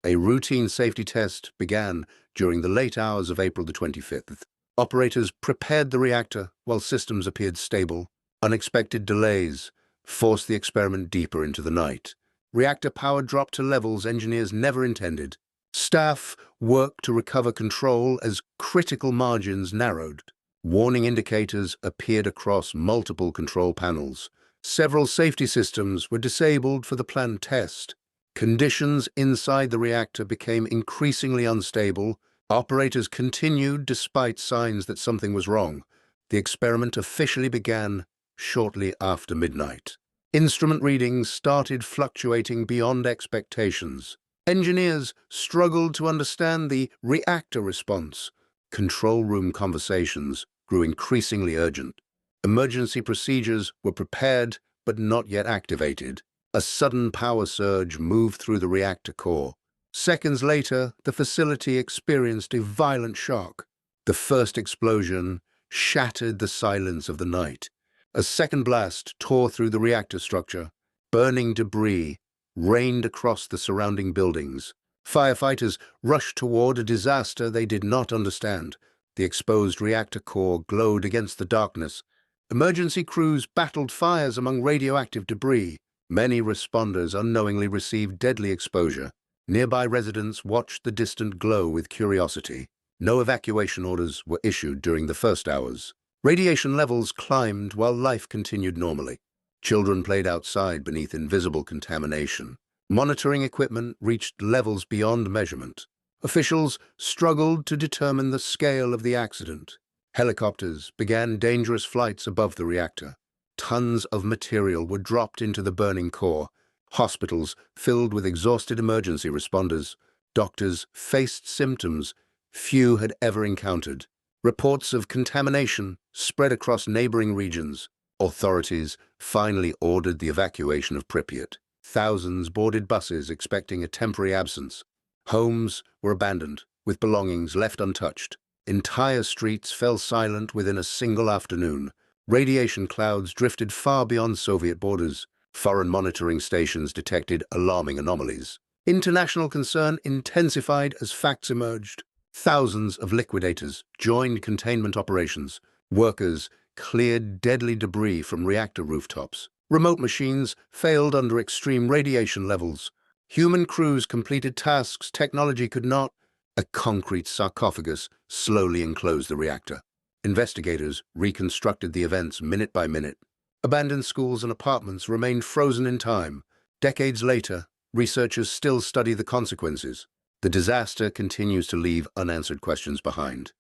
A routine safety test began during the late hours of April the 25th. Operators prepared the reactor while systems appeared stable. Unexpected delays forced the experiment deeper into the night. Reactor power dropped to levels engineers never intended. Staff worked to recover control as critical margins narrowed. Warning indicators appeared across multiple control panels. Several safety systems were disabled for the planned test. Conditions inside the reactor became increasingly unstable. Operators continued despite signs that something was wrong. The experiment officially began shortly after midnight. Instrument readings started fluctuating beyond expectations. Engineers struggled to understand the reactor response. Control room conversations grew increasingly urgent. Emergency procedures were prepared but not yet activated. A sudden power surge moved through the reactor core. Seconds later, the facility experienced a violent shock. The first explosion shattered the silence of the night. A second blast tore through the reactor structure. Burning debris rained across the surrounding buildings. Firefighters rushed toward a disaster they did not understand. The exposed reactor core glowed against the darkness. Emergency crews battled fires among radioactive debris. Many responders unknowingly received deadly exposure. Nearby residents watched the distant glow with curiosity. No evacuation orders were issued during the first hours. Radiation levels climbed while life continued normally. Children played outside beneath invisible contamination. Monitoring equipment reached levels beyond measurement. Officials struggled to determine the scale of the accident. Helicopters began dangerous flights above the reactor. Tons of material were dropped into the burning core. Hospitals filled with exhausted emergency responders. Doctors faced symptoms few had ever encountered. Reports of contamination spread across neighboring regions. Authorities finally ordered the evacuation of Pripyat. Thousands boarded buses expecting a temporary absence. Homes were abandoned, with belongings left untouched. Entire streets fell silent within a single afternoon. Radiation clouds drifted far beyond Soviet borders. Foreign monitoring stations detected alarming anomalies. International concern intensified as facts emerged. Thousands of liquidators joined containment operations. Workers cleared deadly debris from reactor rooftops. Remote machines failed under extreme radiation levels. Human crews completed tasks technology could not. A concrete sarcophagus slowly enclosed the reactor. Investigators reconstructed the events minute by minute. Abandoned schools and apartments remained frozen in time. Decades later, researchers still study the consequences. The disaster continues to leave unanswered questions behind.